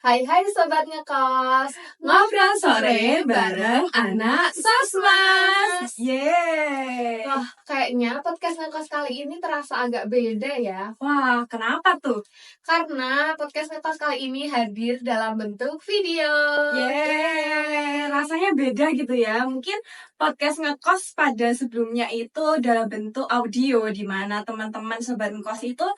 Hai Sobat Ngekos, ngobrol sore bareng anak Sosmas. Yeay. Wah, kayaknya podcast Ngekos kali ini terasa agak beda ya. Wah, kenapa tuh? Karena podcast Ngekos kali ini hadir dalam bentuk video. Yeay, rasanya beda gitu ya. Mungkin podcast ngekos pada sebelumnya itu dalam bentuk audio, di mana teman-teman Sobat Ngekos itu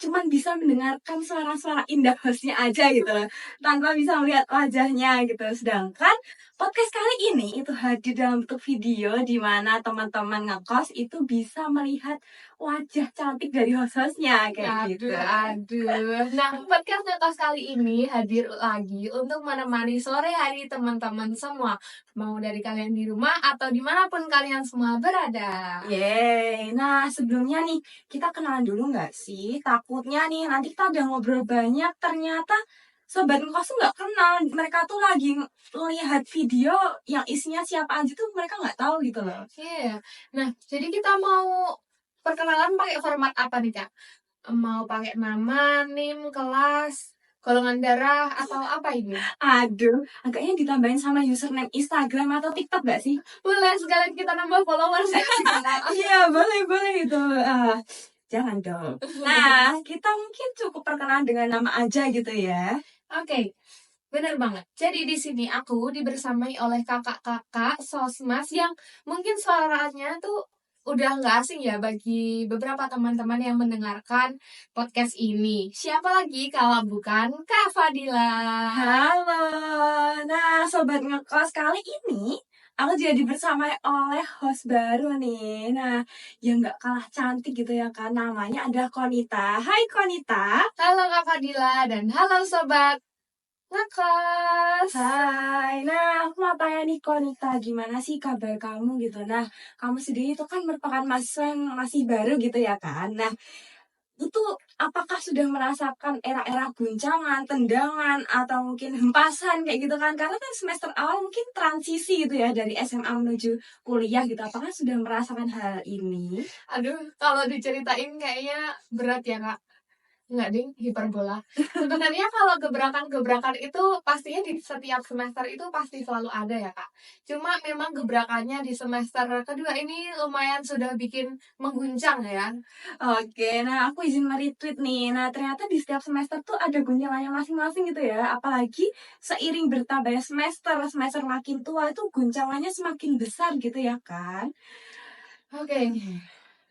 cuman bisa mendengarkan suara-suara indah hostnya aja gitu loh, tanpa bisa melihat wajahnya gitu. Sedangkan podcast kali ini itu hadir dalam bentuk video, di mana teman-teman ngekos itu bisa melihat wajah cantik dari host-hostnya kayak gitu. Aduh. Nah, podcast Ngekos kali ini hadir lagi untuk menemani sore hari teman-teman semua. Mau dari kalian di rumah atau dimanapun kalian semua berada. Yeay, nah sebelumnya nih kita kenalan dulu nggak sih? Takutnya nih nanti kita udah ngobrol banyak, ternyata Sobat Ngekos tuh nggak kenal. Mereka tuh lagi lihat video yang isinya siapa aja tuh mereka nggak tahu gitu loh. Iya. Nah, jadi kita mau perkenalan pakai format apa nih, Kak? Mau pakai nama, NIM, kelas, golongan darah, atau apa ini? Aduh, agaknya ditambahin sama username Instagram atau TikTok nggak sih? Boleh sekalian kita nambah followers ya. Iya, boleh itu. Jangan dong. Nah, kita mungkin cukup perkenalan dengan nama aja gitu ya. Oke, bener banget. Jadi di sini aku dibersamai oleh kakak-kakak Sosmas yang mungkin suaranya tuh udah nggak asing ya bagi beberapa teman-teman yang mendengarkan podcast ini. Siapa lagi kalau bukan Kak Fadila? Halo, nah Sobat Ngekos kali ini aku jadi dibersamai oleh host baru nih. Nah, yang nggak kalah cantik gitu ya kan, namanya ada Konita. Hai Konita. Halo Kak Fadila dan halo Sobat Ngekos. Hai, nah aku mau tanya nih Konita, gimana sih kabar kamu gitu? Nah, kamu sendiri itu kan merupakan mahasiswa yang masih baru gitu ya kan? Nah, itu apakah sudah merasakan era-era guncangan, tendangan, atau mungkin hempasan kayak gitu kan? Karena kan semester awal mungkin transisi gitu ya dari SMA menuju kuliah gitu. Apakah sudah merasakan hal ini? Aduh, kalau diceritain kayaknya berat ya Kak. Enggak ding, hiperbola. Sebenarnya kalau gebrakan-gebrakan itu pastinya di setiap semester itu pasti selalu ada ya Kak. Cuma memang gebrakannya di semester kedua ini lumayan sudah bikin mengguncang ya. Oke, nah aku izin meretweet nih. Nah, ternyata di setiap semester tuh ada guncangannya masing-masing gitu ya. Apalagi seiring bertambahnya semester makin tua itu guncangannya semakin besar gitu ya kan? Oke,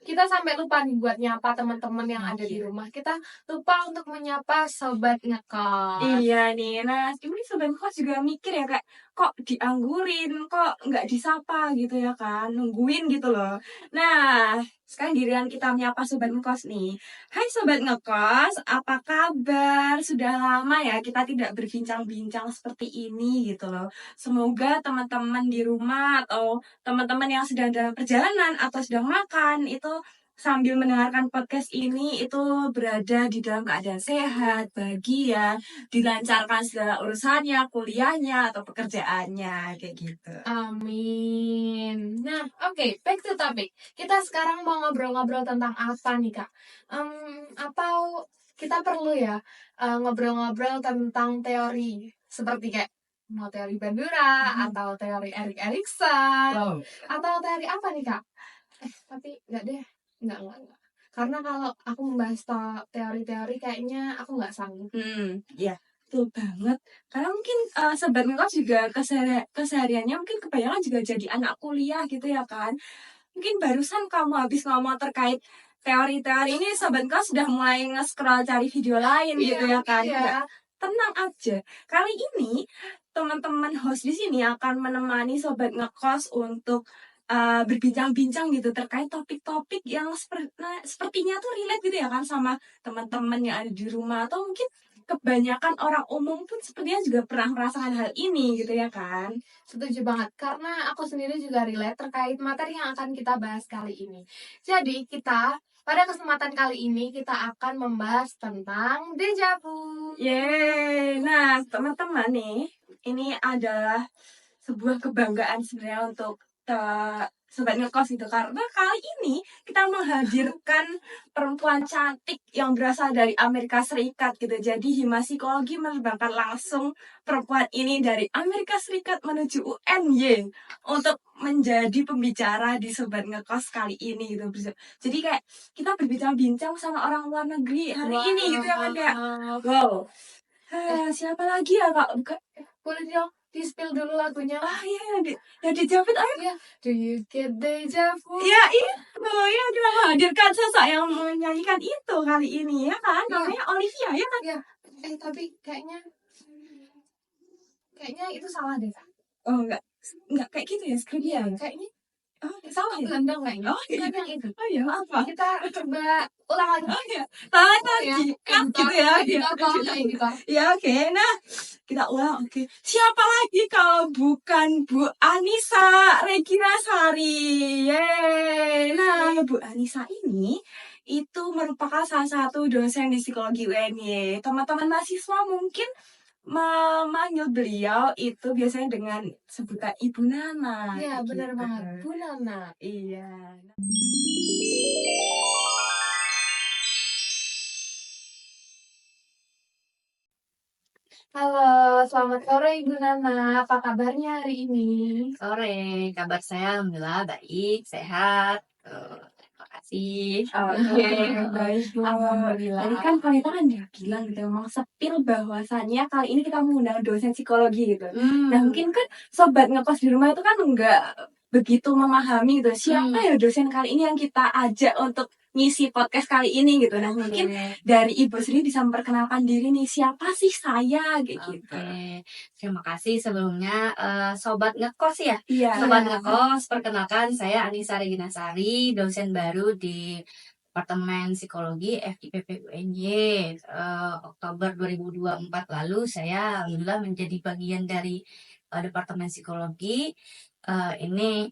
kita sampai lupa nih buat nyapa teman-teman yang ada di Iya. rumah. Kita lupa untuk menyapa sobat ngekos. Iya nih, nah ini Sobat Kos juga mikir ya kayak kok dianggurin, kok nggak disapa gitu ya kan, nungguin gitu loh. Nah, sekarang giliran kita menyapa Sobat Ngekos nih. Hai Sobat Ngekos, apa kabar? Sudah lama ya kita tidak berbincang-bincang seperti ini gitu loh. Semoga teman-teman di rumah atau teman-teman yang sedang dalam perjalanan atau sedang makan itu sambil mendengarkan podcast ini itu berada di dalam keadaan sehat, bahagia, dilancarkan segala urusannya, kuliahnya atau pekerjaannya kayak gitu. Amin. Nah, oke, back to topic. Kita sekarang mau ngobrol-ngobrol tentang apa nih, Kak? Atau kita perlu ya ngobrol-ngobrol tentang teori seperti kayak mau teori Bandura atau teori Erik Erikson atau teori apa nih, Kak? Tapi enggak deh. Enggak. Karena kalau aku membahas teori-teori kayaknya aku nggak sanggup. Ya, betul banget. Karena mungkin Sobat Ngekos juga kesehariannya mungkin kebanyakan juga jadi anak kuliah gitu ya kan. Mungkin barusan kamu habis ngomong terkait teori-teori ini, Sobat Ngekos sudah mulai nge-scroll cari video lain gitu ya kan. Iya. Tenang aja. Kali ini teman-teman host di sini akan menemani Sobat Ngekos untuk berbincang-bincang gitu terkait topik-topik yang sepertinya tuh relate gitu ya kan sama teman-teman yang ada di rumah, atau mungkin kebanyakan orang umum pun sepertinya juga pernah merasakan hal ini gitu ya kan. Setuju banget, karena aku sendiri juga relate terkait materi yang akan kita bahas kali ini. Jadi, pada kesempatan kali ini, kita akan membahas tentang dejavu. Yeay, nah teman-teman nih, ini adalah sebuah kebanggaan sebenarnya untuk ke Sobat Ngekos gitu. Karena kali ini kita menghadirkan perempuan cantik yang berasal dari Amerika Serikat gitu. Jadi Hima Psikologi menerbangkan langsung perempuan ini dari Amerika Serikat menuju UNY untuk menjadi pembicara di Sobat Ngekos kali ini gitu. Jadi kayak kita berbincang-bincang sama orang luar negeri hari ini gitu ya kan, kayak wow. Siapa lagi ya Kak? Boleh dong di-spill dulu lagunya. Iya, yang dijawabin ayo. Iya, do you get deja vu? Iya, itu ya, kita menghadirkan sosok yang menyanyikan itu kali ini ya kan, namanya Olivia ya kan. Iya. Tapi kayaknya itu salah deh, Kak. Oh enggak kayak gitu ya skripnya. Iya, kayaknya Salah ya. Gelandang kayaknya. Oh iya. Bukan yang itu. Oh iya, apa? Kita coba ulang lagi. Oh iya. Tangan Ya, jikat gitu ya. Gitu. Ya oke. Nah, kita ulang. Oke. Siapa lagi kalau bukan Bu Anissa Regina Sari? Yeay. Nah, Bu Anissa ini itu merupakan salah satu dosen di psikologi UNY. Teman-teman mahasiswa mungkin memanggil beliau itu biasanya dengan sebutan Ibu Nana. Iya, benar gitu. banget. Bu Nana. Iya. Halo, selamat sore Ibu Nana. Apa kabarnya hari ini? Sore, kabar saya alhamdulillah baik, sehat. Terima kasih. Oke, baik Bu. Alhamdulillah. Tadi kan Vanita kan dia bilang gitu, memang sepil bahwasannya kali ini kita mengundang dosen psikologi gitu. Nah mungkin kan sobat ngekos di rumah itu kan enggak begitu memahami gitu, siapa ya dosen kali ini yang kita ajak untuk ngisi podcast kali ini gitu. Nah mungkin dari Ibu sendiri bisa memperkenalkan diri nih, siapa sih saya kayak gitu. Oke, terima kasih sebelumnya Sobat Ngekos ya. Iya. Sobat Ngekos, perkenalkan saya Anissa Regina Sari, dosen baru di Departemen Psikologi FIPP UNY. Oktober 2024 lalu saya alhamdulillah menjadi bagian dari Departemen Psikologi. Ini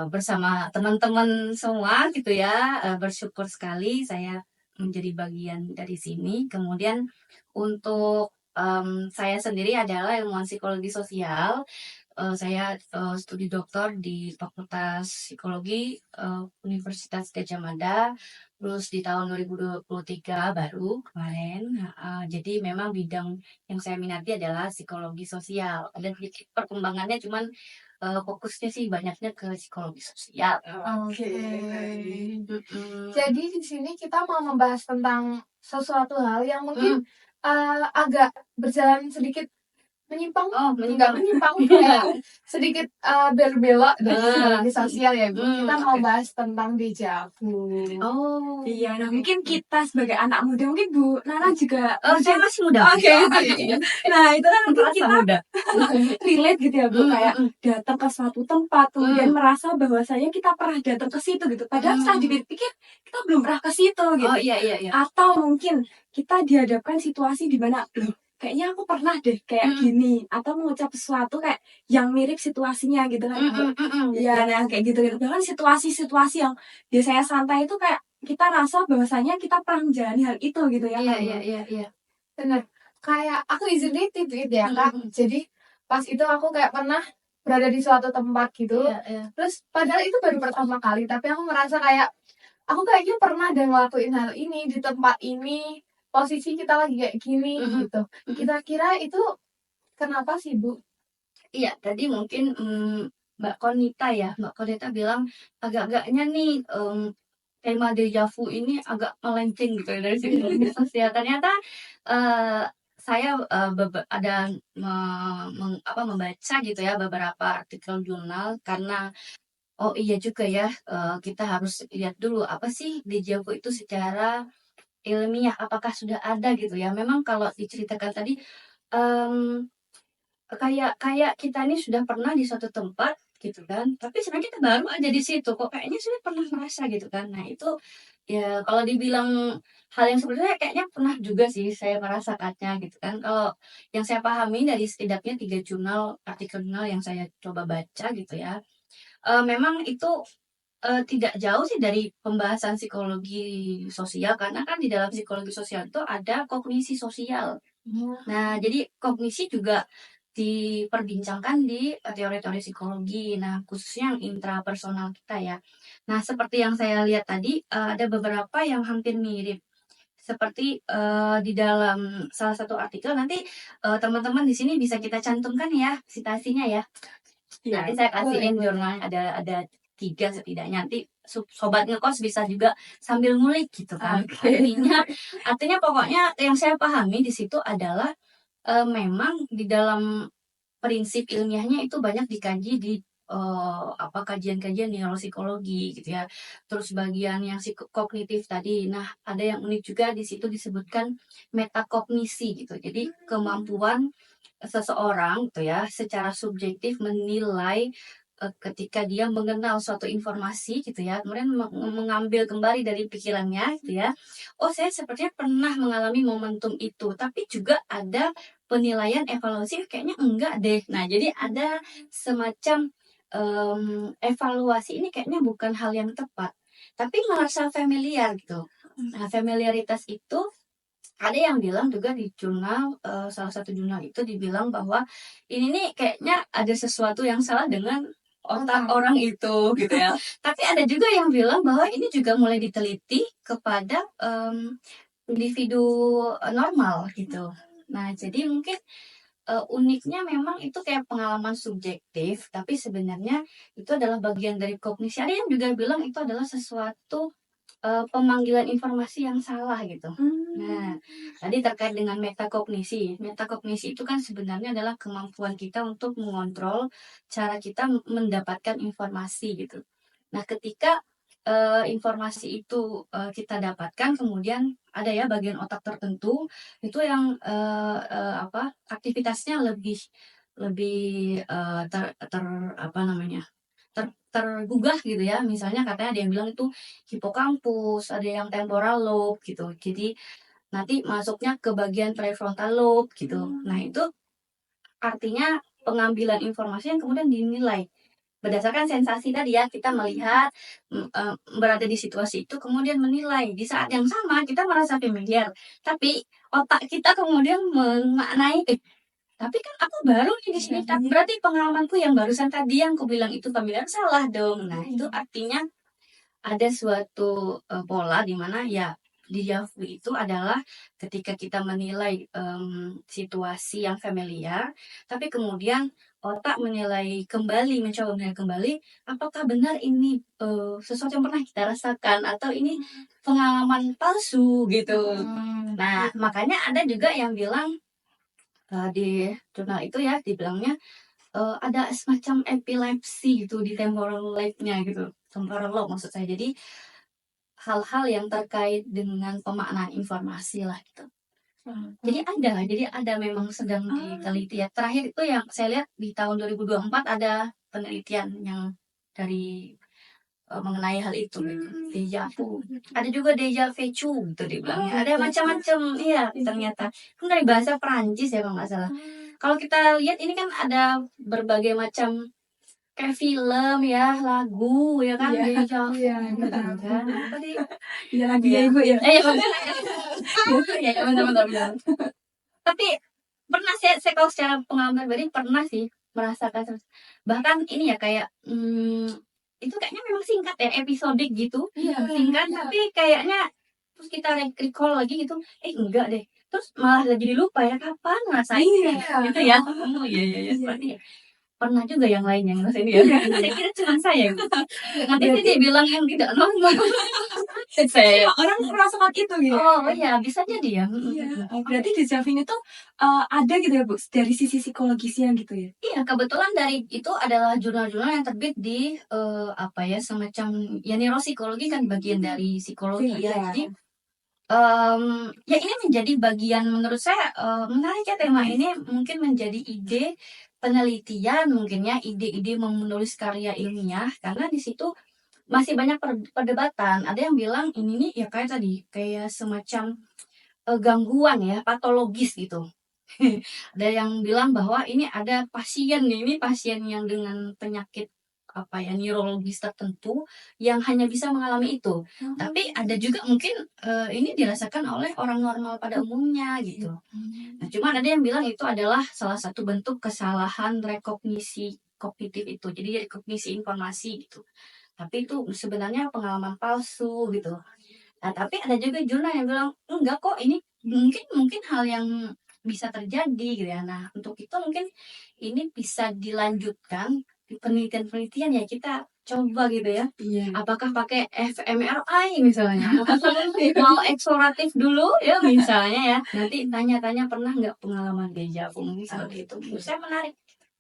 bersama teman-teman semua gitu ya, bersyukur sekali saya menjadi bagian dari sini. Kemudian untuk saya sendiri adalah ilmuwan psikologi sosial. Saya studi doktor di Fakultas Psikologi Universitas Gadjah Mada, lulus di tahun 2023 baru kemarin. Jadi memang bidang yang saya minati adalah psikologi sosial. Ada sedikit perkembangannya, cuman fokusnya sih banyaknya ke psikologi sosial. Oke. Jadi di sini kita mau membahas tentang sesuatu hal yang mungkin agak berjalan sedikit menyimpang. Enggak menyimpang, kayak sedikit berbelok dari psikologi sosial ya Bu. Kita mau bahas tentang deja vu. Oh Iya, nah mungkin kita sebagai anak muda, mungkin Bu Nana juga saya masih muda. Oke. Nah, itu kan mungkin kita muda. relate gitu ya Bu, kayak datang ke suatu tempat kemudian merasa bahwasanya kita pernah datang ke situ gitu. Padahal setelah dipikir kita belum pernah ke situ gitu. Oh iya. Atau mungkin kita dihadapkan situasi di mana loh, kayaknya aku pernah deh kayak gini, atau mengucap sesuatu kayak yang mirip situasinya gitu kan. Iya, nah kayak gitu. Bahkan situasi-situasi yang biasanya santai itu kayak kita rasa bahwasanya kita pernah menjalani hal itu gitu ya kan. Iya. Benar. Kayak aku izin nitip gitu ya Kak. Jadi pas itu aku kayak pernah berada di suatu tempat gitu. Iya. Terus padahal itu baru pertama kali, tapi aku merasa kayak aku kayaknya pernah deh ngelakuin hal ini di tempat ini. Posisi kita lagi kayak gini gitu. Kira-kira itu kenapa sih Bu? Iya, tadi mungkin Mbak Konita bilang agak-agaknya nih tema deja vu ini agak melenceng gitu ya dari psikologi sosial. Ternyata saya ada membaca gitu ya beberapa artikel jurnal, karena oh iya juga ya, kita harus lihat dulu apa sih deja vu itu secara ilmiah, apakah sudah ada gitu ya. Memang kalau diceritakan tadi kayak kita ini sudah pernah di suatu tempat gitu kan, tapi sebenarnya kita baru aja di situ kok kayaknya sudah pernah merasa gitu kan. Nah itu ya kalau dibilang hal yang sebenarnya kayaknya pernah juga sih saya merasakannya gitu kan. Kalau yang saya pahami dari setidaknya 3 artikel jurnal yang saya coba baca gitu ya, memang itu tidak jauh sih dari pembahasan psikologi sosial, karena kan di dalam psikologi sosial itu ada kognisi sosial. Nah, jadi kognisi juga diperbincangkan di teori-teori psikologi. Nah, khususnya yang intrapersonal kita ya. Nah, seperti yang saya lihat tadi, ada beberapa yang hampir mirip. Seperti di dalam salah satu artikel nanti teman-teman di sini bisa kita cantumkan ya citasinya ya. Iya, Nanti saya boleh, kasihin boleh. jurnalnya ada 3 setidaknya. Nanti sobat ngekos bisa juga sambil ngulik gitu kan. Oke. Artinya pokoknya yang saya pahami di situ adalah memang di dalam prinsip ilmiahnya itu banyak dikaji di kajian-kajian neuropsikologi gitu ya. Terus bagian yang kognitif tadi. Nah, ada yang unik juga di situ disebutkan metakognisi gitu. Jadi kemampuan seseorang gitu ya secara subjektif menilai ketika dia mengenal suatu informasi gitu ya, kemudian mengambil kembali dari pikirannya gitu ya. Oh, saya sepertinya pernah mengalami momentum itu, tapi juga ada penilaian evaluasi kayaknya enggak deh. Nah, jadi ada semacam evaluasi ini kayaknya bukan hal yang tepat, tapi merasa familiar gitu. Nah, familiaritas itu ada yang bilang juga di jurnal, salah satu jurnal itu dibilang bahwa ini nih kayaknya ada sesuatu yang salah dengan otak orang itu gitu ya. Tapi ada juga yang bilang bahwa ini juga mulai diteliti kepada individu normal gitu. Nah, jadi mungkin uniknya memang itu kayak pengalaman subjektif, tapi sebenarnya itu adalah bagian dari kognisi. Ada yang juga bilang itu adalah sesuatu pemanggilan informasi yang salah gitu. Nah, tadi terkait dengan metakognisi. Metakognisi itu kan sebenarnya adalah kemampuan kita untuk mengontrol cara kita mendapatkan informasi gitu. Nah, ketika informasi itu kita dapatkan, kemudian ada ya bagian otak tertentu itu yang aktivitasnya lebih lebih apa namanya tergugah gitu ya. Misalnya katanya ada yang bilang itu hipokampus, ada yang temporal lobe gitu. Jadi nanti masuknya ke bagian prefrontal lobe gitu. Nah, itu artinya pengambilan informasi yang kemudian dinilai berdasarkan sensasi tadi ya, kita melihat berada di situasi itu kemudian menilai. Di saat yang sama kita merasa familiar, tapi otak kita kemudian memaknai tapi kan aku baru nih di sini, berarti pengalamanku yang barusan tadi yang aku bilang itu familiar salah dong. Nah, itu artinya ada suatu pola di mana ya déjà vu itu adalah ketika kita menilai situasi yang familiar, tapi kemudian otak menilai kembali, mencoba menilai kembali, apakah benar ini sesuatu yang pernah kita rasakan atau ini pengalaman palsu gitu. Nah, makanya ada juga yang bilang di jurnal itu ya dibilangnya ada semacam epilepsi gitu di temporal lobe-nya gitu, temporal lobe maksud saya. Jadi hal-hal yang terkait dengan pemaknaan informasi lah gitu. Jadi ada memang sedang diteliti ya. Terakhir itu yang saya lihat di tahun 2024 ada penelitian yang dari mengenai hal itu gitu. Deja vu. Ada juga deja vu gitu dibilangnya. Ada macam-macam iya ternyata. Kan dari bahasa Perancis ya kalau nggak salah. Kalau kita lihat ini kan ada berbagai macam kayak film ya, lagu ya kan, deja vu gitu kan. Tadi Iya lagi ya Ibu ya. ya benar-benar. Tapi pernah saya kalau secara pengalaman pribadi pernah sih merasakan bahkan ini ya kayak itu kayaknya memang singkat ya episodik gitu singkat tapi kayaknya terus kita recall lagi gitu enggak deh terus malah jadi lupa ya kapan ngerasain gitu ya iya seperti pernah juga yang lain yang ngerasain ya saya kira cuma saya nanti sih dia bilang yang tidak normal saya Orang merasakan itu gitu. oh iya bisa jadi ya Iya. Berarti déjà vu itu ada gitu ya Bu dari sisi psikologisnya gitu ya. Iya, kebetulan dari itu adalah jurnal-jurnal yang terbit di semacam ya neuropsikologi kan bagian dari psikologi ya. Iya. Jadi ya ini menjadi bagian menurut saya menarik ya tema ini mungkin menjadi ide penelitian mungkin ya ide-ide menulis karya ilmiah karena di situ masih banyak perdebatan. Ada yang bilang ini nih ya kayak semacam gangguan ya patologis gitu. Ada yang bilang bahwa ini ada pasien nih, ini pasien yang dengan penyakit neurologis tertentu yang hanya bisa mengalami itu. Tapi ada juga mungkin ini dirasakan oleh orang normal pada umumnya gitu. Nah, cuman ada yang bilang itu adalah salah satu bentuk kesalahan rekognisi kognitif itu. Jadi rekognisi informasi gitu. Tapi itu sebenarnya pengalaman palsu gitu. Nah, tapi ada juga jurnal yang bilang enggak kok, ini mungkin hal yang bisa terjadi gitu ya. Nah, untuk itu mungkin ini bisa dilanjutkan di penelitian-penelitian ya, kita coba gitu ya. Iya. Apakah pakai fMRI misalnya, atau mau eksploratif dulu ya misalnya ya. Nanti tanya-tanya pernah nggak pengalaman deja vu, mungkin seperti itu. Menurut saya menarik.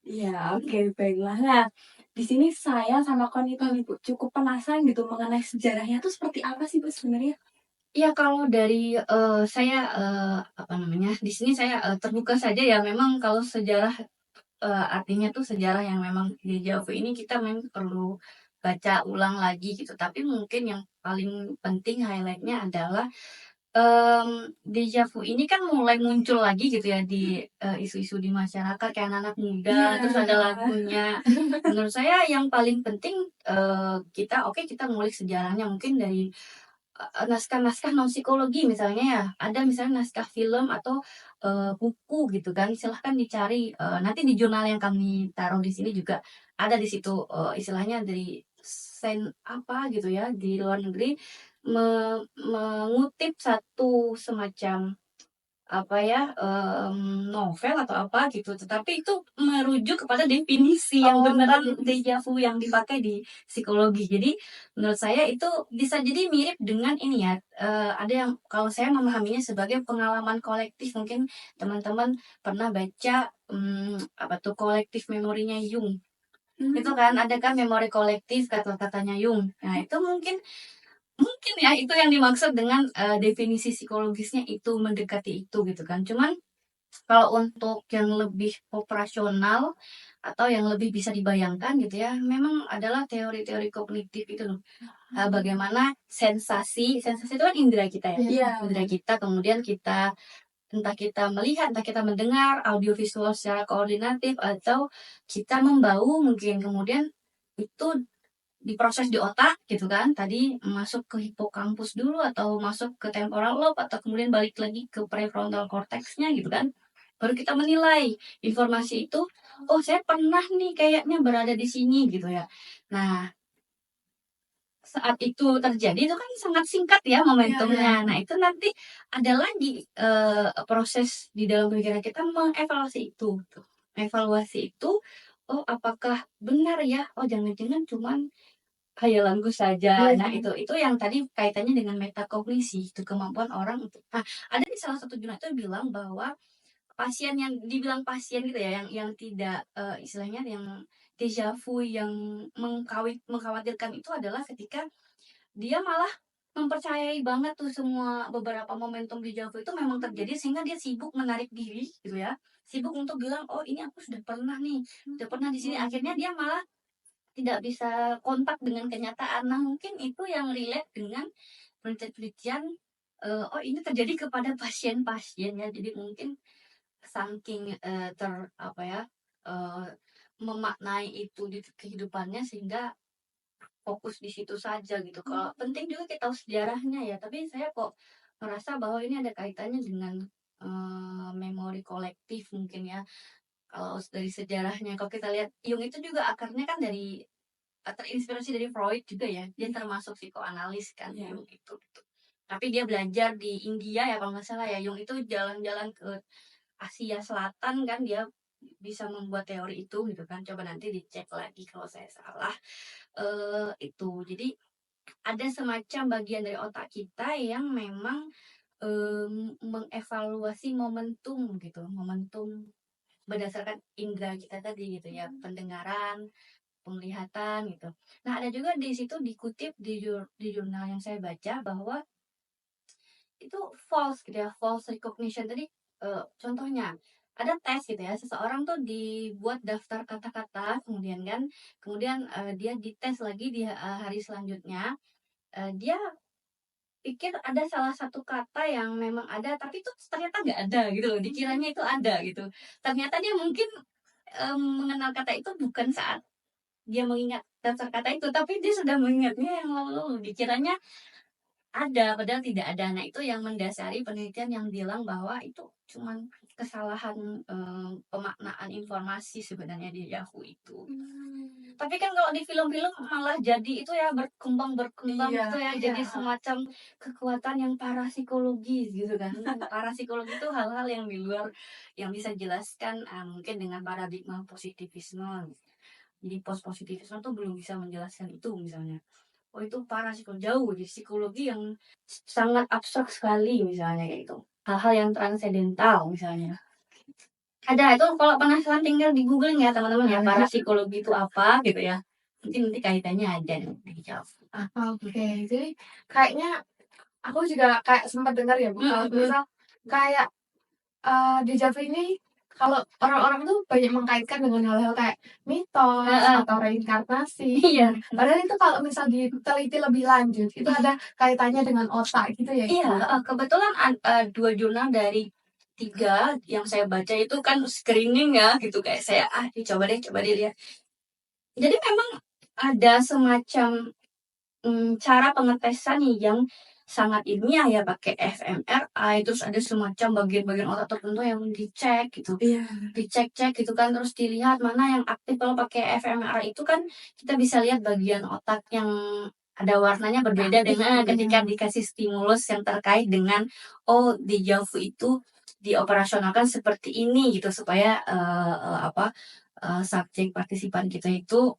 Iya, oke, baiklah. Nah, di sini saya sama Konita nih, Bu, cukup penasaran gitu mengenai sejarahnya tuh seperti apa sih, Bu, sebenarnya? Ya kalau dari saya di sini saya terbuka saja ya. Memang kalau sejarah artinya tuh sejarah yang memang deja vu ini kita memang perlu baca ulang lagi gitu. Tapi mungkin yang paling penting highlightnya adalah deja vu ini kan mulai muncul lagi gitu ya di isu-isu di masyarakat kayak anak-anak muda, Iya. terus ada lagunya. Menurut saya yang paling penting kita ngulik sejarahnya mungkin dari naskah-naskah non psikologi misalnya ya, ada misalnya naskah film atau buku gitu kan, silahkan dicari. Nanti di jurnal yang kami taruh di sini juga ada di situ istilahnya dari apa gitu ya di luar negeri mengutip satu semacam novel atau apa gitu, tetapi itu merujuk kepada definisi yang beneran deja vu yang dipakai di psikologi. Jadi menurut saya itu bisa jadi mirip dengan ini ya, ada yang kalau saya memahaminya sebagai pengalaman kolektif. Mungkin teman-teman pernah baca kolektif memorinya Jung. Itu kan ada kan memori kolektif kata-katanya Jung. Nah, itu mungkin ya itu yang dimaksud dengan definisi psikologisnya itu mendekati itu gitu kan. Cuman kalau untuk yang lebih operasional atau yang lebih bisa dibayangkan gitu ya, memang adalah teori-teori kognitif itu loh. Bagaimana sensasi itu kan indera kita ya. Iya. Indera kita, kemudian entah kita melihat, entah kita mendengar, audiovisual secara koordinatif, atau kita membau mungkin, kemudian itu diproses di otak gitu kan, tadi masuk ke hipokampus dulu atau masuk ke temporal lobe atau kemudian balik lagi ke prefrontal cortexnya gitu kan, baru kita menilai informasi itu. Oh, saya pernah nih kayaknya berada di sini gitu ya. Nah, saat itu terjadi itu kan sangat singkat ya momentumnya. Nah, itu nanti ada lagi proses di dalam pikiran kita mengevaluasi itu. Evaluasi itu, oh apakah benar ya? Oh jangan-jangan cuman khayalanku saja. Nah, itu yang tadi kaitannya dengan metakognisi, itu kemampuan orang untuk. Nah, ada di salah satu jurnal itu bilang bahwa pasien yang dibilang pasien gitu ya, yang tidak istilahnya yang deja vu yang mengkhawatirkan itu adalah ketika dia malah mempercayai banget tuh semua beberapa momentum deja vu itu memang terjadi, sehingga dia sibuk menarik diri gitu ya. Sibuk untuk bilang, "Oh, ini aku sudah pernah nih, sudah pernah di sini." Akhirnya dia malah tidak bisa kontak dengan kenyataan. Nah, mungkin itu yang relate dengan penelitian-penelitian, oh ini terjadi kepada pasien-pasien ya. Jadi mungkin saking memaknai itu di kehidupannya sehingga fokus di situ saja gitu. Kalau penting juga kita tahu sejarahnya ya, tapi saya kok merasa bahwa ini ada kaitannya dengan memori kolektif mungkin ya. Kalau dari sejarahnya, kalau kita lihat Jung itu juga akarnya kan dari terinspirasi dari Freud juga ya. Dia termasuk psikoanalis kan, Jung itu gitu. Tapi dia belajar di India ya kalau nggak salah ya. Jung itu jalan-jalan ke Asia Selatan kan, dia bisa membuat teori itu gitu kan. Coba nanti dicek lagi kalau saya salah. Itu jadi ada semacam bagian dari otak kita yang memang mengevaluasi momentum gitu, momentum berdasarkan indera kita tadi gitu ya, pendengaran, penglihatan gitu. Nah, ada juga di situ dikutip di jurnal yang saya baca bahwa itu false gitu ya, false recognition tadi. Contohnya ada tes gitu ya, seseorang tuh dibuat daftar kata-kata, kemudian dia dites lagi di hari selanjutnya. Dia pikir ada salah satu kata yang memang ada, tapi itu ternyata nggak ada gitu loh, dikiranya itu ada gitu. Ternyata dia mungkin mengenal kata itu bukan saat dia mengingat daftar kata itu, tapi dia sudah mengingatnya yang lalu-lalu, dikiranya ada, padahal tidak ada. Nah, itu yang mendasari penelitian yang bilang bahwa itu cuman kesalahan, pemaknaan informasi sebenarnya di Yahoo itu. Tapi kan kalau di film-film malah jadi itu ya berkembang Iya, gitu ya, iya. jadi semacam kekuatan yang parapsikologis gitu kan. Parapsikologi itu hal-hal yang di luar yang bisa dijelaskan, mungkin dengan paradigma positivisme. Jadi positivisme tuh belum bisa menjelaskan itu misalnya. Oh itu parapsikologi jauh, jadi psikologi yang sangat abstrak sekali misalnya kayak gitu. Hal-hal yang transendental misalnya. Ada itu kalau penasaran tinggal di Google ya teman-teman ya, parapsikologi itu apa gitu ya. Nanti kaitannya ada dijawab. Oke, jadi kayaknya aku juga kayak sempat dengar ya Bu, kalau misal kayak dejavu ini kalau orang-orang tuh banyak mengkaitkan dengan hal-hal kayak mitos atau reinkarnasi. Iya. Padahal itu kalau misal diteliti lebih lanjut, itu ada kaitannya dengan otak gitu ya. Iya, kebetulan 2 jurnal dari 3 yang saya baca itu kan screening ya gitu, kayak saya coba deh lihat. Jadi memang ada semacam cara pengetesan yang sangat ilmiah ya, pakai fMRI, terus ada semacam bagian-bagian otak tertentu yang dicek gitu. Iya. Dicek-cek gitu kan, terus dilihat mana yang aktif. Kalau pakai fMRI itu kan kita bisa lihat bagian otak yang ada warnanya berbeda dengan ketika dikasih stimulus yang terkait dengan dejavu itu dioperasionalkan seperti ini gitu, supaya subjek partisipan kita itu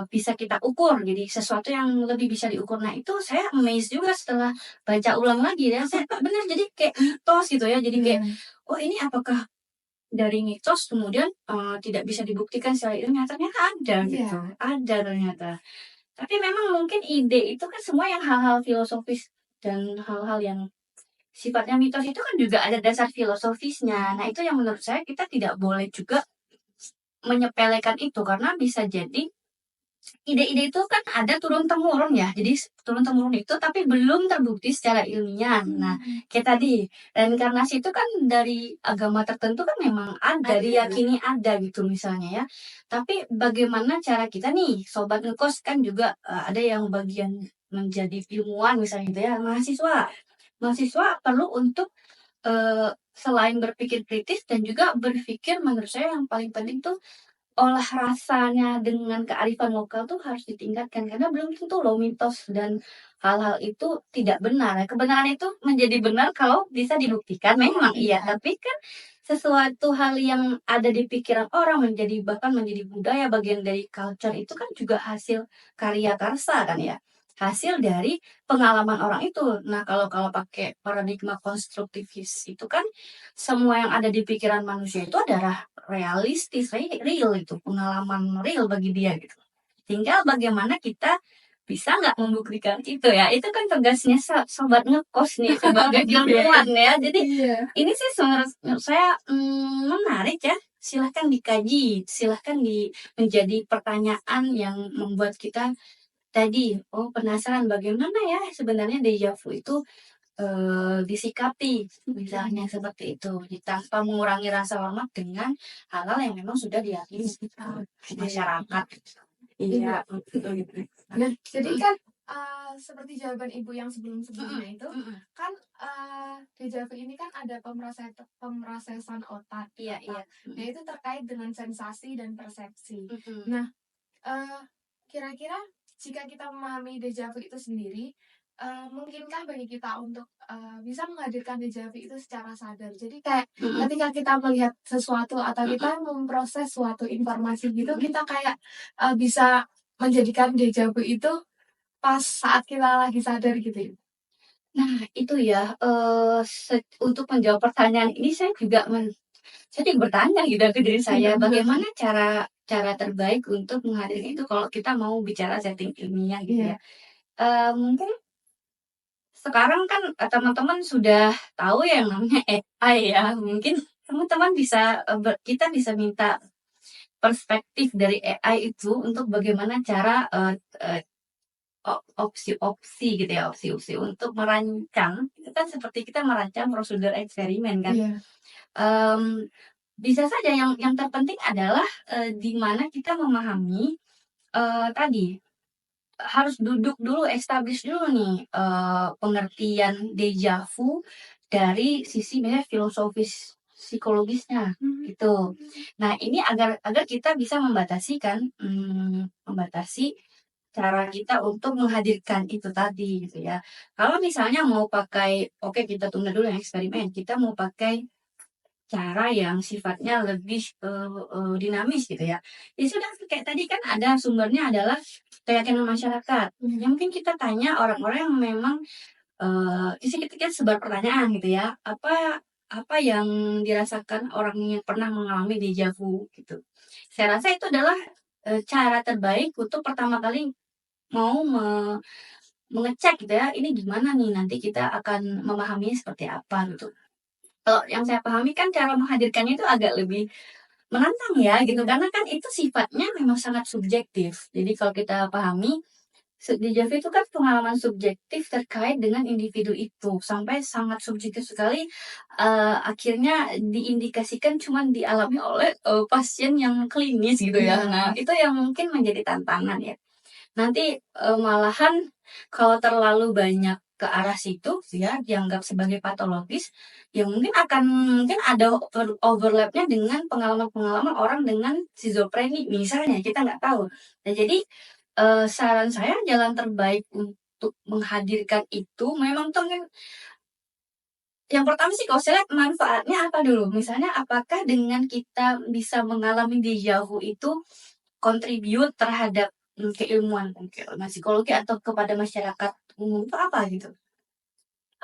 bisa kita ukur, jadi sesuatu yang lebih bisa diukur. Nah itu saya amazed juga setelah baca ulang lagi ya, saya benar jadi kayak mitos gitu ya, jadi kayak ini apakah dari mitos kemudian tidak bisa dibuktikan secara ilmiah, ternyata ada gitu, ada ternyata. Tapi memang mungkin ide itu kan semua yang hal-hal filosofis dan hal-hal yang sifatnya mitos itu kan juga ada dasar filosofisnya. Nah itu yang menurut saya kita tidak boleh juga menyepelekan itu, karena bisa jadi ide-ide itu kan ada turun-temurun ya. Jadi turun-temurun itu tapi belum terbukti secara ilmiah. Nah, kayak tadi reinkarnasi itu kan dari agama tertentu kan memang ada, diyakini ada gitu misalnya ya. Tapi bagaimana cara kita nih, sobat ngekos kan juga ada yang bagian menjadi ilmuwan misalnya gitu ya, mahasiswa. Mahasiswa perlu untuk selain berpikir kritis dan juga berpikir, menurut saya yang paling penting tuh olah rasanya dengan kearifan lokal tuh harus ditingkatkan, karena belum tentu loh mitos dan hal-hal itu tidak benar. Kebenaran itu menjadi benar kalau bisa dibuktikan, memang iya, tapi kan sesuatu hal yang ada di pikiran orang bahkan menjadi budaya, bagian dari culture, itu kan juga hasil karya karsa kan ya, hasil dari pengalaman orang itu. Nah kalau pakai paradigma konstruktivis itu kan semua yang ada di pikiran manusia itu adalah realistis, real, itu pengalaman real bagi dia gitu. Tinggal bagaimana kita bisa nggak membuktikan itu ya, itu kan tugasnya sobat ngekos nih sebagai ilmuwan ya. Jadi ini sih menurut saya menarik ya, silahkan dikaji, silahkan menjadi pertanyaan yang membuat kita tadi penasaran bagaimana ya sebenarnya dejavu itu disikapi misalnya seperti itu, tanpa mengurangi rasa hormat dengan hal-hal yang memang sudah diyakini masyarakat. Iya, betul gitu. Nah, jadi kan seperti jawaban ibu yang sebelumnya itu kan dejavu ini kan ada pemrosesan otak. Iya. Nah itu terkait dengan sensasi dan persepsi. Nah kira-kira jika kita memahami dejavu itu sendiri, mungkinkah bagi kita untuk bisa menghadirkan dejavu itu secara sadar? Jadi kayak ketika kita melihat sesuatu atau kita memproses suatu informasi gitu, kita kayak bisa menjadikan dejavu itu pas saat kita lagi sadar gitu. Nah itu ya, untuk menjawab pertanyaan ini saya juga bertanya gitu ke diri saya, bagaimana cara terbaik untuk menghadirkan itu kalau kita mau bicara setting ilmiah gitu ya. Mungkin sekarang kan teman-teman sudah tahu yang namanya AI ya. Mungkin teman-teman bisa kita bisa minta perspektif dari AI itu untuk bagaimana cara opsi-opsi gitu ya, opsi-opsi untuk merancang. Itu kan seperti kita merancang prosedur eksperimen kan. Bisa saja yang terpenting adalah di mana kita memahami tadi harus duduk dulu, establish dulu nih pengertian deja vu dari sisi misalnya filosofis psikologisnya gitu. Nah, ini agar kita bisa membatasi kan, membatasi cara kita untuk menghadirkan itu tadi gitu ya. Kalau misalnya mau pakai, oke kita tunda dulu yang eksperimen, kita mau pakai cara yang sifatnya lebih dinamis gitu ya. Ya sudah kayak tadi kan ada sumbernya adalah keyakinan masyarakat. Ya mungkin kita tanya orang-orang yang memang kita sebar pertanyaan gitu ya. Apa yang dirasakan orang yang pernah mengalami deja vu gitu. Saya rasa itu adalah cara terbaik untuk pertama kali mau mengecek gitu ya. Ini gimana nih nanti kita akan memahaminya seperti apa gitu. Kalau yang saya pahami kan cara menghadirkannya itu agak lebih menantang ya gitu, karena kan itu sifatnya memang sangat subjektif. Jadi kalau kita pahami, deja vu itu kan pengalaman subjektif terkait dengan individu itu, sampai sangat subjektif sekali, akhirnya diindikasikan cuman dialami oleh, pasien yang klinis gitu ya. Nah, itu yang mungkin menjadi tantangan ya. Nanti, malahan kalau terlalu banyak ke arah situ ya, dianggap sebagai patologis, ya mungkin ada overlap-nya dengan pengalaman-pengalaman orang dengan skizofreni misalnya, kita nggak tahu. Nah jadi, saran saya jalan terbaik untuk menghadirkan itu memang tuh kan yang pertama sih kalau saya lihat manfaatnya apa dulu, misalnya apakah dengan kita bisa mengalami deja vu itu kontribut terhadap, keilmuan psikologi atau kepada masyarakat umum itu apa gitu.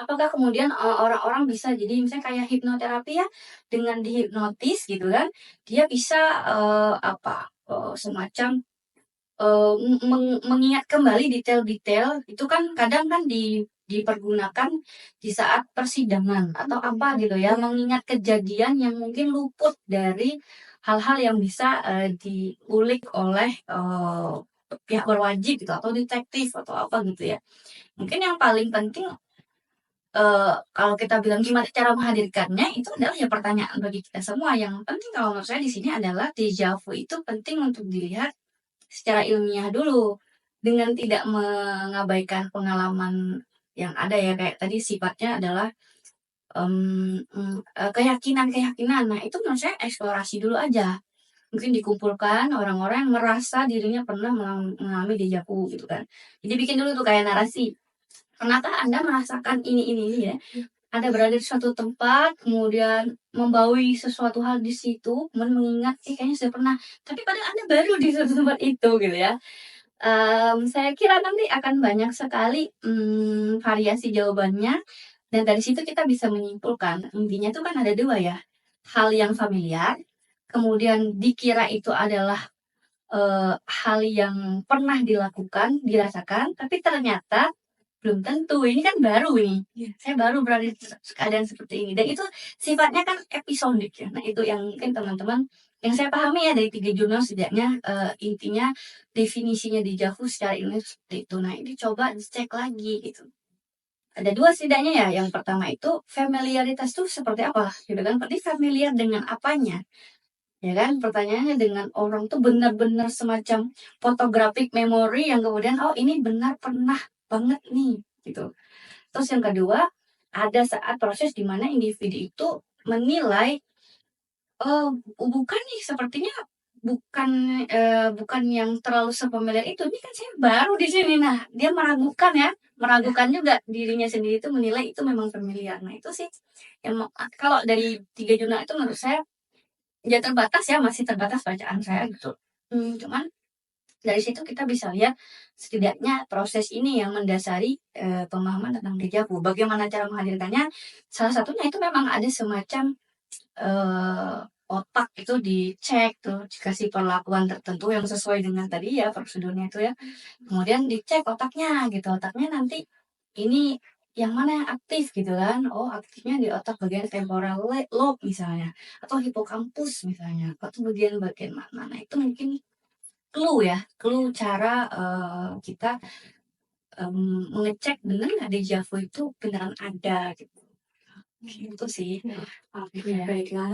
Apakah kemudian, orang-orang bisa jadi misalnya kayak hipnoterapi ya, dengan dihipnotis gitu kan, dia bisa, semacam, mengingat kembali detail-detail itu kan kadang kan dipergunakan di saat persidangan atau apa gitu ya, mengingat kejadian yang mungkin luput dari hal-hal yang bisa, diulik oleh, pihak berwajib gitu atau detektif atau apa gitu ya. Mungkin yang paling penting, kalau kita bilang gimana cara menghadirkannya, itu adalah ya pertanyaan bagi kita semua. Yang penting kalau menurut saya di sini adalah deja vu itu penting untuk dilihat secara ilmiah dulu, dengan tidak mengabaikan pengalaman yang ada ya, kayak tadi sifatnya adalah, keyakinan-keyakinan. Nah, itu menurut saya eksplorasi dulu aja. Mungkin dikumpulkan orang-orang yang merasa dirinya pernah mengalami deja vu gitu kan. Jadi bikin dulu tuh kayak narasi. Pernahkah Anda merasakan ini ya? Anda berada di suatu tempat, kemudian membaui sesuatu hal di situ, kemudian mengingat, kayaknya sudah pernah. Tapi padahal Anda baru di suatu tempat itu gitu ya. Saya kira nanti akan banyak sekali variasi jawabannya, dan dari situ kita bisa menyimpulkan. Intinya itu kan ada dua ya, hal yang familiar, kemudian dikira itu adalah hal yang pernah dilakukan, dirasakan, tapi ternyata belum tentu. Ini kan baru nih. Saya baru berada di keadaan seperti ini. Dan itu sifatnya kan episodik ya. Nah, itu yang mungkin teman-teman yang saya pahami ya dari 3 jurnal setidaknya, intinya definisinya deja vu secara ilmiah seperti itu. Nah, ini coba dicek lagi gitu. Ada 2 setidaknya ya. Yang pertama itu familiaritas tuh seperti apa gitu kan. Berarti familiar dengan apanya? Ya kan, pertanyaannya dengan orang tuh benar-benar semacam photographic memory yang kemudian, oh ini benar pernah banget nih, gitu. Terus yang kedua, ada saat proses di mana individu itu menilai, oh bukan nih, sepertinya bukan bukan yang terlalu sepamiliar itu, ini kan saya baru di sini. Nah, dia meragukan ya, meragukan juga dirinya sendiri itu menilai itu memang familiar. Nah, itu sih yang kalau dari 3 jurnal itu menurut saya ya terbatas ya, masih terbatas bacaan saya gitu. Cuman dari situ kita bisa lihat setidaknya proses ini yang mendasari, pemahaman tentang deja vu. Bagaimana cara menghadirkannya, salah satunya itu memang ada semacam, otak itu dicek tuh, dikasih perlakuan tertentu yang sesuai dengan tadi ya prosedurnya itu ya. Kemudian dicek otaknya gitu, otaknya nanti ini yang mana yang aktif gitu kan. Oh aktifnya di otak bagian temporal lobe misalnya, atau hipokampus misalnya, atau bagian-bagian mana. Nah itu mungkin clue ya, clue cara, kita, mengecek bener nggak deja vu itu beneran ada gitu. Gitu sih. Oke, Iya. baiklah.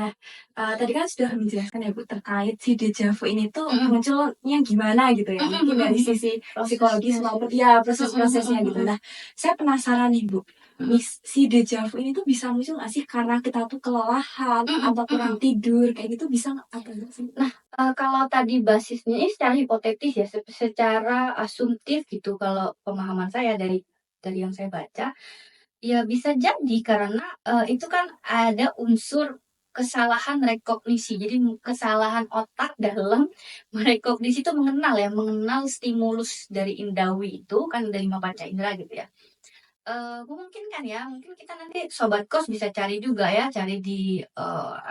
Nah, tadi kan sudah menjelaskan ya Bu terkait si dejavu ini tuh Mhm. munculnya gimana gitu ya, Mhm mungkin mhm dari mhm. sisi psikologis Prosesnya sih. maupun ya Mhm mhm proses-prosesnya gitu. mhm. Nah, saya penasaran nih Bu, Mhm. si dejavu ini tuh bisa muncul nggak sih karena kita tuh kelelahan Mhm atau kurang mhm. tidur kayak gitu bisa nggak? Ada nggak sih? Nah, kalau tadi basisnya ini secara hipotetis ya, secara asumtif gitu kalau pemahaman saya dari yang saya baca, ya bisa jadi karena, itu kan ada unsur kesalahan rekognisi. Jadi kesalahan otak dalam merekognisi itu mengenal stimulus dari indrawi itu kan dari 5 panca indera gitu ya. Memungkinkan ya, mungkin kita nanti sobat kos bisa cari juga ya, cari di,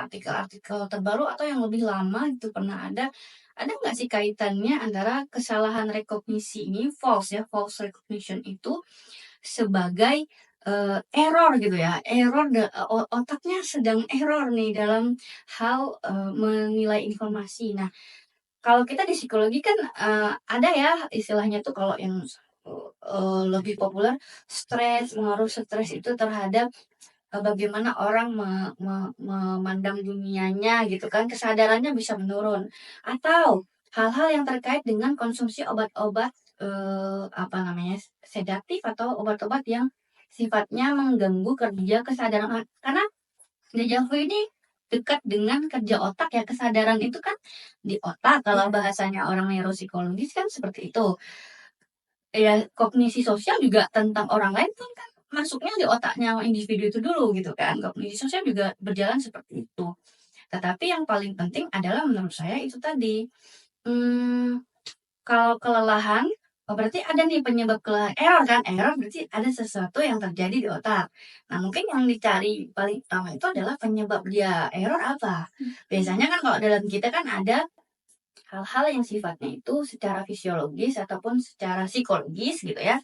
artikel-artikel terbaru atau yang lebih lama itu pernah ada nggak sih kaitannya antara kesalahan rekognisi ini, false recognition itu sebagai, error gitu ya, error otaknya sedang error nih dalam hal, menilai informasi. Nah, kalau kita di psikologi kan, ada ya istilahnya tuh kalau yang, lebih populer pengaruh stres itu terhadap, bagaimana orang memandang dunianya gitu kan, kesadarannya bisa menurun. Atau hal-hal yang terkait dengan konsumsi obat-obat, apa namanya, sedatif atau obat-obat yang sifatnya mengganggu kerja kesadaran karena dejavu ini dekat dengan kerja otak ya, kesadaran itu kan di otak kalau Iya. bahasanya orang neuropsikologis kan seperti itu. Ya kognisi sosial juga tentang orang lain pun kan masuknya di otaknya individu itu dulu gitu kan, kognisi sosial juga berjalan seperti itu. Tetapi yang paling penting adalah menurut saya itu tadi, mmm, kalau kelelahan, oh berarti ada nih penyebab kelelahan, error kan, error berarti ada sesuatu yang terjadi di otak. Nah mungkin yang dicari paling utama itu adalah penyebab dia error apa. Biasanya kan kalau dalam kita kan ada hal-hal yang sifatnya itu secara fisiologis ataupun secara psikologis gitu ya,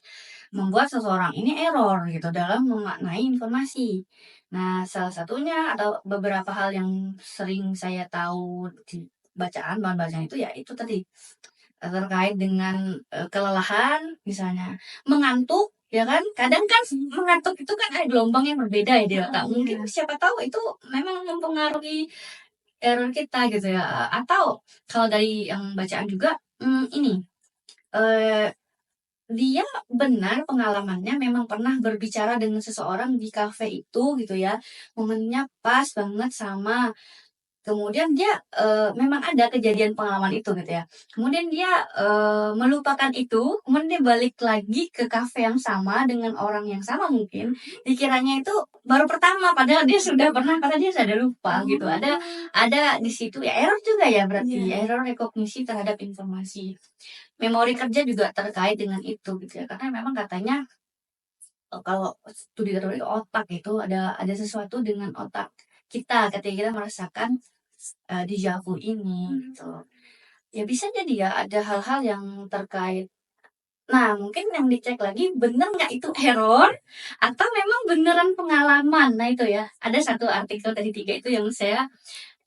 membuat seseorang ini error gitu dalam memaknai informasi. Nah, salah satunya atau beberapa hal yang sering saya tahu di bahan bacaan itu ya itu tadi, terkait dengan, kelelahan misalnya, mengantuk ya kan, kadang kan mengantuk itu kan ada gelombang yang berbeda ya di otak, mungkin Iya. siapa tahu itu memang mempengaruhi error kita gitu ya, atau kalau dari yang bacaan juga, ini, eee, dia benar pengalamannya memang pernah berbicara dengan seseorang di kafe itu gitu ya, momennya pas banget sama kemudian dia, memang ada kejadian pengalaman itu gitu ya. Kemudian dia, melupakan itu, kemudian dia balik lagi ke kafe yang sama dengan orang yang sama mungkin, dikiranya itu baru pertama padahal dia sudah pernah karena dia sudah lupa gitu. Oh, Ada di situ ya error juga ya berarti, iya. error rekognisi terhadap informasi. Memori kerja juga terkait dengan itu gitu ya, karena memang katanya, kalau studi teori otak itu ada sesuatu dengan otak kita ketika kita merasakan dejavu ini gitu. Ya bisa jadi ya ada hal-hal yang terkait nah mungkin yang dicek lagi bener nggak itu error atau memang beneran pengalaman. Nah itu ya, ada satu artikel tadi 3 itu yang saya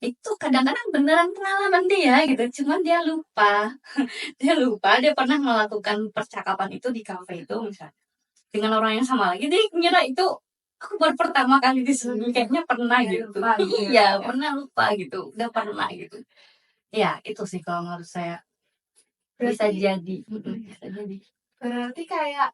itu kadang-kadang beneran pengalaman dia gitu, cuman dia lupa. Dia lupa dia pernah melakukan percakapan itu di kafe itu misalnya, dengan orang yang sama lagi, dia ngira itu aku baru pertama kali di sini, kayaknya pernah Iya, gitu. lupa gitu ya, Iya, Kak, ya. pernah lupa gitu, udah pernah gitu. Ya, itu sih kalau menurut saya. Bisa Berarti jadi, bisa jadi. berarti kayak,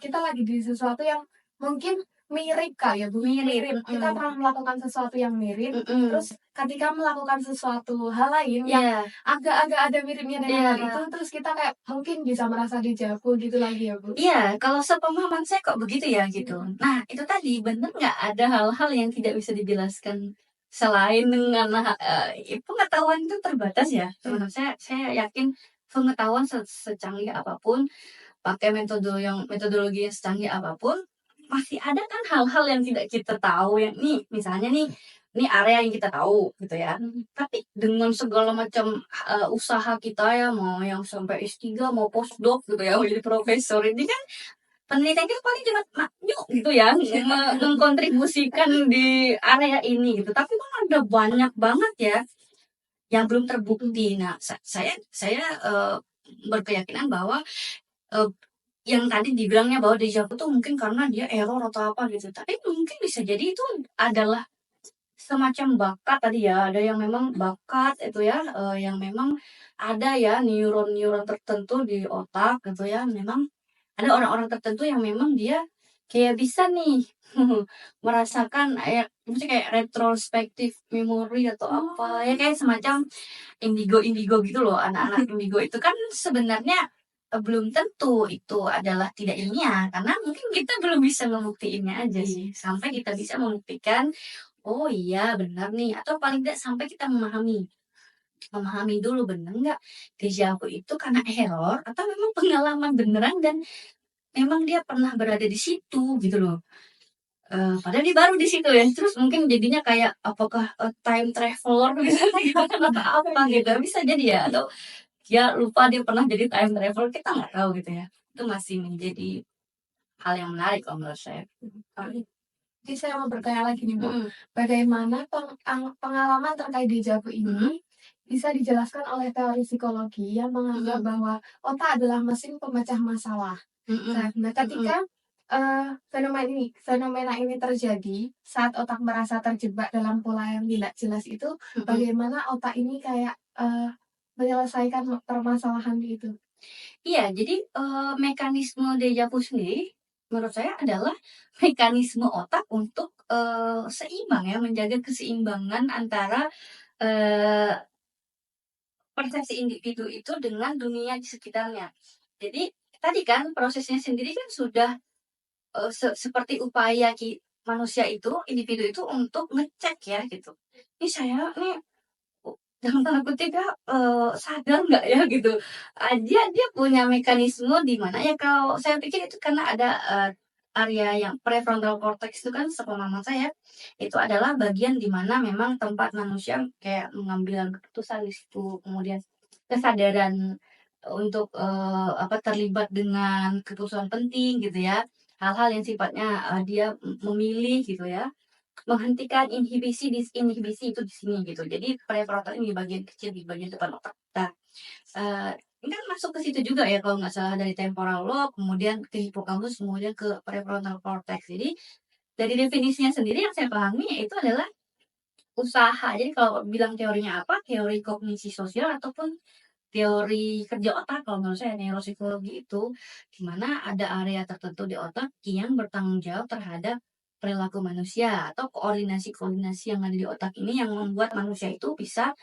kita lagi di sesuatu yang mungkin mirip kali ya, Bu, Mirip, mirip. Kita pernah melakukan sesuatu yang mirip, mhm. terus ketika melakukan sesuatu hal lain yang Iya agak-agak ada miripnya dengan hal itu, iya terus kita kayak mungkin bisa merasa dejavu gitu lagi ya, Bu? iya, kalau sepemahaman saya kok begitu ya, gitu. Mhm. Nah, itu tadi, bener nggak ada hal-hal yang tidak bisa dijelaskan selain dengan, pengetahuan itu terbatas ya, menurut saya yakin pengetahuan secanggih apapun pakai metodologi yang secanggih apapun, masih ada kan hal-hal yang tidak kita tahu yang nih, misalnya nih, ini area yang kita tahu gitu ya, tapi dengan segala macam, usaha kita ya, mau yang sampai S3, mau postdoc gitu ya, mau jadi profesor, ini kan penelitian kita paling cuma yuk gitu ya, mengkontribusikan di area ini gitu, tapi kan ada banyak banget ya, yang belum terbukti. Nah, saya, berkeyakinan bahwa, eee yang tadi dibilangnya bahwa deja vu tuh mungkin karena dia error atau apa gitu. Tapi mungkin bisa jadi itu adalah semacam bakat tadi ya. Ada yang memang bakat itu ya, yang memang ada ya neuron-neuron tertentu di otak gitu ya. Memang ada orang-orang tertentu yang memang dia kayak bisa nih merasakan maksudnya kayak retrospektif memori atau apa ya, kayak semacam indigo gitu loh. Anak-anak indigo itu kan sebenarnya belum tentu itu adalah tidak ilmiah, karena mungkin kita belum bisa membuktiinnya aja sih. Sampai kita bisa membuktikan, oh iya benar nih, atau paling tidak sampai kita memahami dulu bener nggak deja vu itu karena error atau memang pengalaman beneran dan memang dia pernah berada di situ gitu loh. Padahal dia baru di situ ya, terus mungkin jadinya kayak apakah time traveler misalnya gitu kan, atau apa gitu, bisa jadi ya, atau dia lupa dia pernah jadi time traveler, kita nggak tahu gitu ya. Itu masih menjadi hal yang menarik kalau menurut saya. Jadi saya mau bertanya lagi nih, Bu. Mm-mm. Bagaimana pengalaman terkait deja vu ini bisa dijelaskan oleh teori psikologi yang menganggap bahwa otak adalah mesin pemecah masalah. Nah, ketika fenomena ini terjadi saat otak merasa terjebak dalam pola yang tidak jelas itu, bagaimana otak ini kayak menyelesaikan permasalahan itu? Iya, jadi mekanisme deja vu sendiri menurut saya adalah mekanisme otak untuk seimbang ya, menjaga keseimbangan antara eh, persepsi individu itu dengan dunia di sekitarnya. Jadi tadi kan prosesnya sendiri kan sudah seperti upaya manusia itu, individu itu untuk ngecek ya gitu. Ini saya nih dalam tanda kutip ya sadar nggak ya gitu. Dia punya mekanisme di mana ya, kalau saya pikir itu karena ada area yang prefrontal cortex itu kan sepemahaman saya itu adalah bagian di mana memang tempat manusia kayak mengambil keputusan di situ, kemudian kesadaran untuk terlibat dengan keputusan penting gitu ya, hal-hal yang sifatnya dia memilih gitu ya, menghentikan inhibisi disinhibisi itu di sini gitu. Jadi prefrontal ini di bagian kecil di bagian depan otak. Nah, ini kan masuk ke situ juga ya kalau nggak salah, dari temporal lobe, kemudian ke hippocampus, kemudian ke prefrontal cortex. Jadi dari definisinya sendiri yang saya pahami itu adalah usaha. Jadi kalau bilang teorinya apa, teori kognisi sosial ataupun teori kerja otak kalau menurut saya neuropsikologi itu, di mana ada area tertentu di otak yang bertanggung jawab terhadap perilaku manusia atau koordinasi-koordinasi yang ada di otak ini yang membuat manusia itu bisa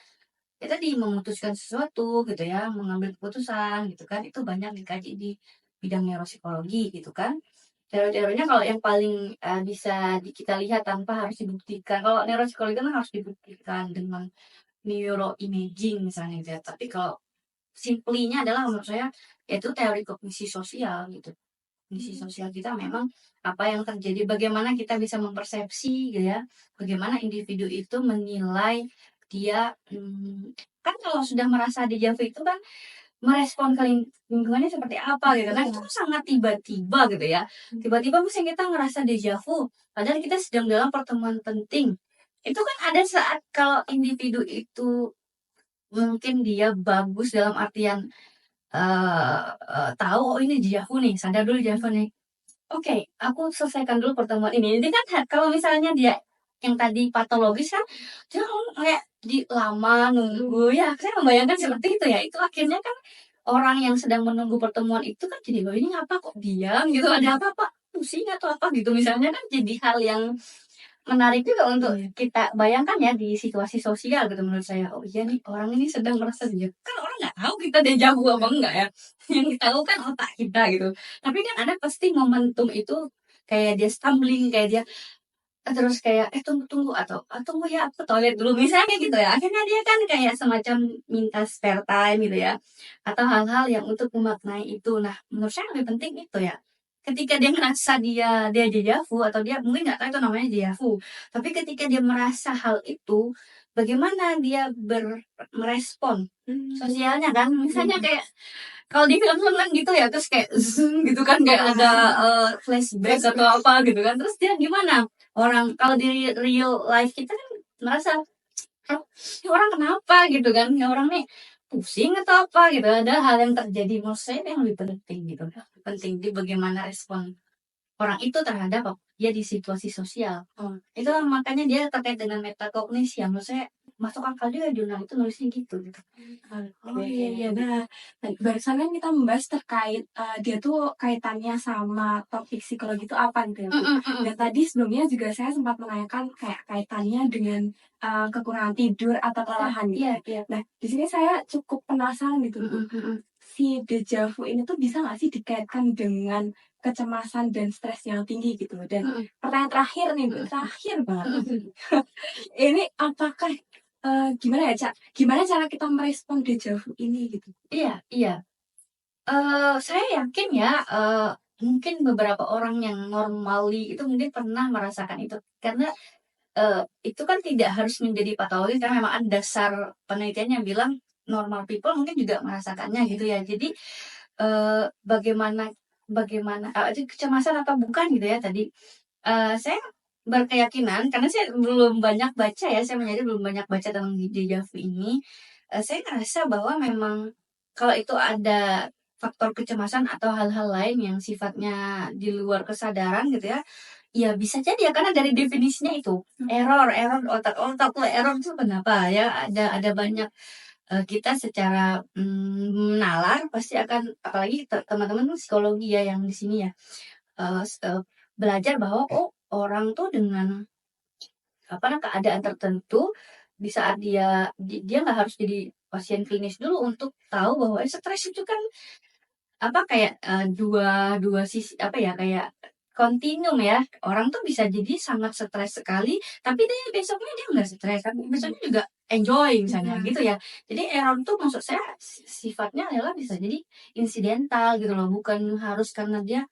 ya tadi memutuskan sesuatu gitu ya, mengambil keputusan gitu kan. Itu banyak dikaji di bidang neuropsikologi gitu kan. Teori-teorinya kalau yang paling bisa kita lihat tanpa harus dibuktikan. Kalau neuropsikologi kan harus dibuktikan dengan neuroimaging misalnya gitu ya. Tapi kalau simply-nya adalah menurut saya yaitu teori kognisi sosial gitu. Kognisi sosial kita memang apa yang terjadi, bagaimana kita bisa mempersepsi gitu ya, bagaimana individu itu menilai dia kan kalau sudah merasa deja vu itu kan merespon ke lingkungannya seperti apa gitu kan, itu sangat tiba-tiba gitu ya, tiba-tiba misalnya kita ngerasa deja vu padahal kita sedang dalam pertemuan penting. Itu kan ada saat kalau individu itu mungkin dia bagus dalam artian tahu, oh ini deja vu nih, sadar dulu deja vu nih. Oke, aku selesaikan dulu pertemuan ini. Jadi kan kalau misalnya dia yang tadi patologis kan, dia kayak di lama nunggu ya. Saya membayangkan seperti itu ya. Itu akhirnya kan orang yang sedang menunggu pertemuan itu kan jadi, loh ini ngapa kok diam gitu, ada apa-apa, pusing atau apa gitu misalnya, kan jadi hal yang menarik juga untuk kita bayangkan ya di situasi sosial gitu menurut saya. Oh iya nih orang ini sedang merasa deja vu. Kan orang nggak tahu kita deja vu apa enggak ya. Yang tahu kan otak kita gitu. Tapi kan ada pasti momentum itu kayak dia stumbling, kayak dia terus kayak tunggu atau tunggu ya aku toilet dulu misalnya gitu ya. Akhirnya dia kan kayak semacam minta spare time gitu ya. Atau hal-hal yang untuk memaknai itu. Nah menurut saya lebih penting itu ya. Ketika dia ngerasa dia deja vu atau dia mungkin nggak tahu itu namanya deja vu. Tapi ketika dia merasa hal itu, bagaimana dia merespon sosialnya kan. Misalnya kayak kalau di film-film kan gitu ya, terus kayak zoom gitu kan, kayak ada flashback atau apa gitu kan. Terus dia gimana? Orang kalau di real life kita kan merasa, "Hah, ini orang kenapa gitu kan? Ini orang nih pusing atau apa gitu, ada hal yang terjadi. Menurut saya itu yang lebih penting gitu, penting di bagaimana respon orang itu terhadap dia di situasi sosial. Itu makanya dia terkait dengan metakognisi yang menurut saya masuk akal juga, jurnal itu nulisnya gitu. Oh iya iya. Nah, barusan kan kita membahas terkait dia tuh kaitannya sama topik psikologi itu apa gitu ya, Bu. Dan tadi sebelumnya juga saya sempat menanyakan kayak kaitannya dengan kekurangan tidur atau kelelahan gitu. Iya. Nah, di sini saya cukup penasaran gitu, Bu. Si deja vu ini tuh bisa nggak sih dikaitkan dengan kecemasan dan stres yang tinggi gitu? Dan pertanyaan terakhir nih, Bu, terakhir banget. Ini apakah gimana ya, Cak? Gimana cara kita merespon deja vu ini gitu? Iya. Saya yakin ya, mungkin beberapa orang yang normally itu mungkin pernah merasakan itu. Karena, itu kan tidak harus menjadi patologi karena memang ada dasar penelitian yang bilang normal people mungkin juga merasakannya gitu ya. Jadi, bagaimana bagaimana itu kecemasan atau bukan gitu ya tadi. Saya berkeyakinan karena saya belum banyak baca ya, saya menyadari belum banyak baca tentang deja vu ini. Saya ngerasa bahwa memang kalau itu ada faktor kecemasan atau hal-hal lain yang sifatnya di luar kesadaran gitu ya, ya bisa jadi ya karena dari definisinya itu error otak tuh error itu kenapa ya, ada banyak, kita secara, nalar pasti akan apalagi teman-teman psikologi ya yang di sini ya, eee, s eee, belajar bahwa, oh orang tuh dengan keadaan tertentu di saat dia nggak harus jadi pasien klinis dulu untuk tahu bahwa stres itu kan kayak, dua dua sisi kayak kontinum ya. Orang tuh bisa jadi sangat stres sekali, tapi besoknya dia nggak stres, tapi besoknya juga enjoy misalnya gitu ya. Jadi error tuh maksud saya sifatnya adalah bisa jadi insidental gitu loh, bukan harus karena dia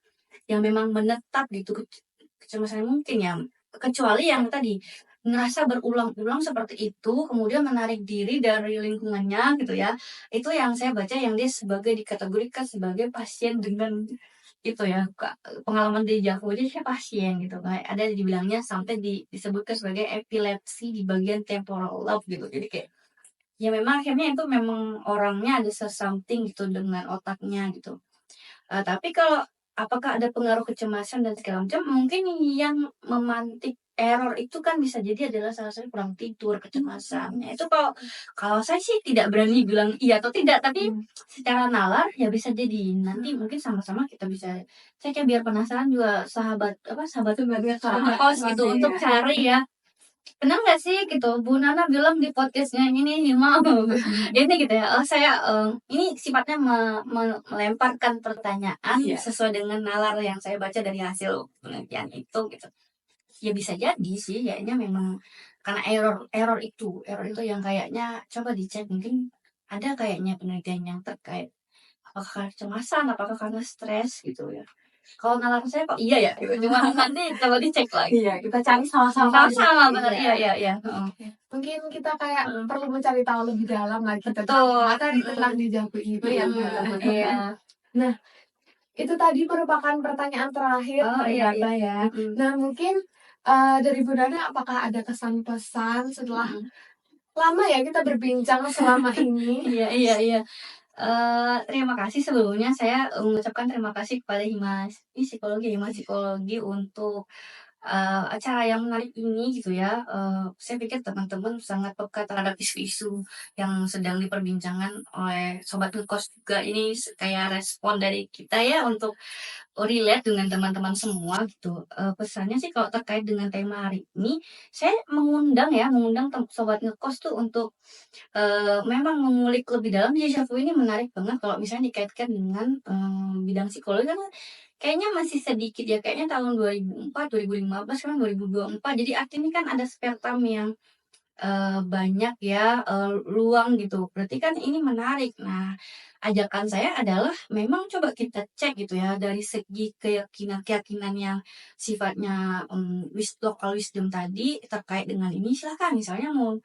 yang memang menetap gitu kecemasan mungkin ya. Kecuali yang tadi, ngerasa berulang-ulang seperti itu, kemudian menarik diri dari lingkungannya gitu ya. Itu yang saya baca yang dia dikategorikan sebagai pasien dengan itu ya, pengalaman deja vu. Jadi saya pasien gitu, kayak ada dibilangnya sampai disebutkan sebagai epilepsi di bagian temporal lobe gitu. Jadi kayak, ya memang akhirnya itu memang orangnya ada something gitu dengan otaknya gitu. Tapi kalau apakah ada pengaruh kecemasan dan segala macam, mungkin yang memantik error itu kan bisa jadi adalah salah satunya kurang tidur, kecemasan. Nah, itu kalau kalau saya sih tidak berani bilang iya atau tidak, tapi secara nalar ya bisa jadi. Nanti mungkin sama-sama kita bisa cek ya biar penasaran juga sahabat kos gitu untuk cari ya. Benar nggak sih gitu, Bu Nana bilang di podcastnya ini mau ini gitu ya, saya, ini sifatnya melemparkan pertanyaan sesuai dengan nalar yang saya baca dari hasil penelitian itu gitu. Ya bisa jadi sih kayaknya memang karena error itu yang kayaknya coba dicek mungkin ada kayaknya penelitian yang terkait apakah karena kecemasan, apakah karena stres gitu ya. Kalau nalar saya kok iya ya gitu, cuma nanti coba dicek lagi. Iya, kita cari sama-sama. Sama-sama bener, iya. Mungkin kita kayak perlu mencari tahu lebih dalam lagi Betul. tentang deja vu itu ya. Iya. Nah, itu tadi merupakan pertanyaan terakhir dari Iya. kita ya. Nah, mungkin dari Bu Nana apakah ada kesan pesan setelah lama ya kita berbincang selama ini? Iya. Terima kasih sebelumnya saya mengucapkan terima kasih kepada Himas Psikologi untuk acara yang menarik ini gitu ya. Saya pikir teman-teman sangat peka terhadap isu-isu yang sedang diperbincangkan oleh sobat ngekos juga. Ini kayak respon dari kita ya untuk relate dengan teman-teman semua gitu. Pesannya sih kalau terkait dengan tema hari ini, saya mengundang sobat ngekos tuh untuk memang mengulik lebih dalam. Deja vu ini menarik banget kalau misalnya dikaitkan dengan bidang psikologi karena kayaknya masih sedikit ya, kayaknya tahun 2004, 2015, sekarang 2024. Jadi artinya kan ada spare time yang banyak ya, luang gitu. Berarti kan ini menarik. Nah, ajakan saya adalah memang coba kita cek gitu ya dari segi keyakinan yang sifatnya local wisdom tadi terkait dengan ini silahkan misalnya mau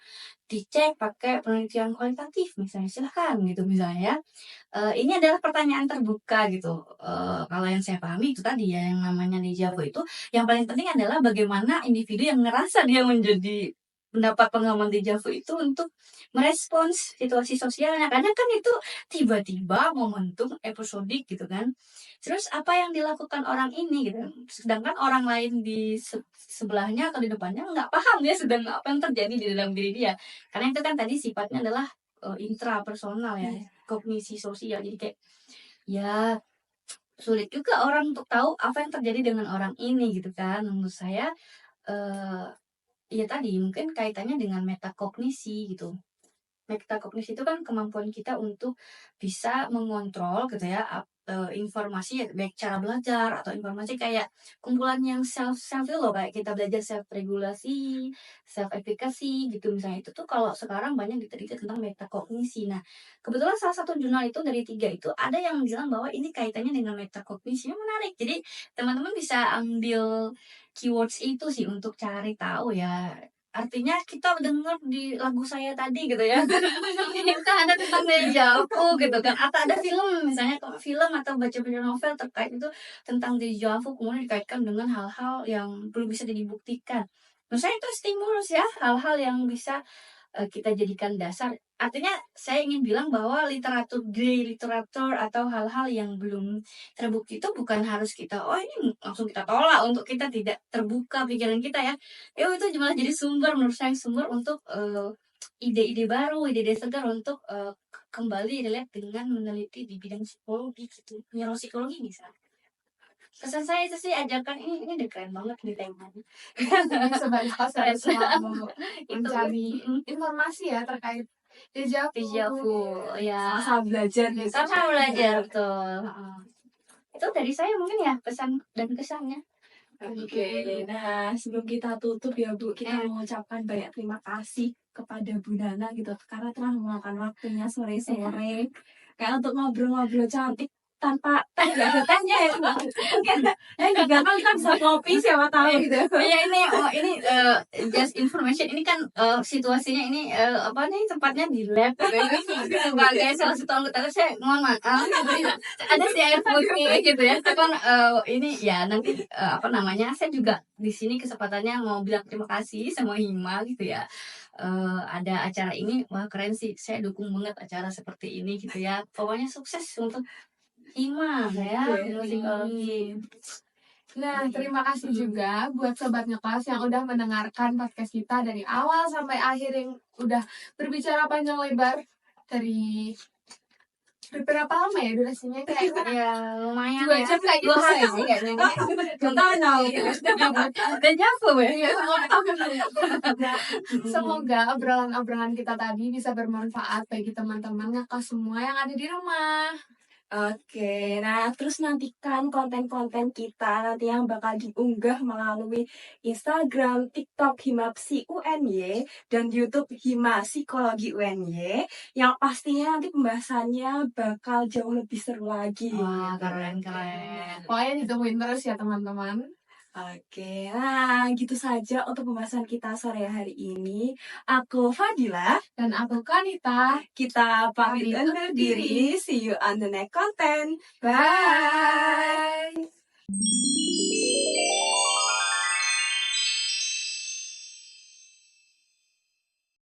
dicek pakai penelitian kualitatif misalnya silahkan gitu misalnya ya. Ini adalah pertanyaan terbuka gitu. Kalau yang saya pahami itu tadi ya yang namanya deja vu itu yang paling penting adalah bagaimana individu yang ngerasa dia menjadi pendapat pengamat deja vu itu untuk merespons situasi sosialnya. Kadang kan itu tiba-tiba momentum episodik gitu kan. Terus apa yang dilakukan orang ini gitu kan. Sedangkan orang lain di sebelahnya atau di depannya nggak paham dia sedang apa yang terjadi di dalam diri dia. Karena itu kan tadi sifatnya adalah intrapersonal ya, kognisi sosial. Jadi kayak ya sulit juga orang untuk tahu apa yang terjadi dengan orang ini gitu kan. Menurut saya ya tadi mungkin kaitannya dengan metakognisi gitu. Metakognisi itu kan kemampuan kita untuk bisa mengontrol gitu ya informasi baik cara belajar atau informasi kayak kumpulan yang self itu loh, kayak kita belajar self regulasi, self efficacy gitu misalnya. Itu tuh kalau sekarang banyak diteliti tentang metakognisi. Nah, kebetulan salah satu jurnal itu dari 3 itu ada yang bilang bahwa ini kaitannya dengan metakognisi. Yang menarik. Jadi teman-teman bisa ambil keywords itu sih untuk cari tahu ya. Artinya kita dengar di lagu saya tadi gitu ya. Ini kan ada tentang deja vu gitu kan. Atau ada film misalnya kalau film atau baca-baca novel terkait itu tentang deja vu kemudian dikaitkan dengan hal-hal yang belum bisa dibuktikan. Menurut saya itu stimulus ya, hal-hal yang bisa kita jadikan dasar. Artinya saya ingin bilang bahwa literatur atau hal-hal yang belum terbukti itu bukan harus kita ini langsung kita tolak untuk kita tidak terbuka pikiran kita ya. Itu malah jadi sumber menurut saya sumber untuk ide-ide baru, ide-ide segar untuk kembali relate dengan meneliti di bidang psikologi gitu, neuropsikologi misalnya. Pesan saya itu sih ajarkan ini udah keren banget nih temanya. Sebanyak saya selalu mencari informasi ya terkait deja vu. Ya. Sama belajar gitu. Sama belajar betul. Itu dari saya mungkin ya pesan dan kesannya. Oke, nah sebelum kita tutup ya Bu, kita mengucapkan banyak terima kasih kepada Bu Nana gitu karena telah meluangkan waktunya sore-sore kayak untuk ngobrol-ngobrol cantik tanpa teh nggak ada tehnya ya mungkin juga kan bisa kopi siapa tahu gitu Ya ini just information ini kan situasinya ini apa nih tempatnya di lab sebagai salah satu anggota saya mohon maaf ada si air putih gitu ya kan ini ya nanti apa namanya saya juga di sini kesempatannya mau bilang terima kasih sama Hima gitu ya. Ada acara ini wah keren sih, saya dukung banget acara seperti ini gitu ya, pokoknya sukses untuk Hima ya psikologi. Nah, terima kasih juga buat Sobat Ngekelas yang udah mendengarkan podcast kita dari awal sampai akhir yang udah berbicara panjang lebar dari berapa lama ya durasinya kayak ya lumayan 2 jam kayak gitu hari sih kayaknya nggak tahu dan nyafu ya. Semoga obrolan-obrolan kita tadi bisa bermanfaat bagi teman-teman Ngekelas semua yang ada di rumah. Oke, nah terus nantikan konten-konten kita nanti yang bakal diunggah melalui Instagram, TikTok Himapsi UNY dan YouTube Hima Psikologi UNY yang pastinya nanti pembahasannya bakal jauh lebih seru lagi. Wah, keren. Pokoknya ditungguin terus ya teman-teman. Oke, nah gitu saja untuk pembahasan kita sore hari ini. Aku Fadila dan aku Kanita. Kita pamit undur diri. See you on the next content. Bye.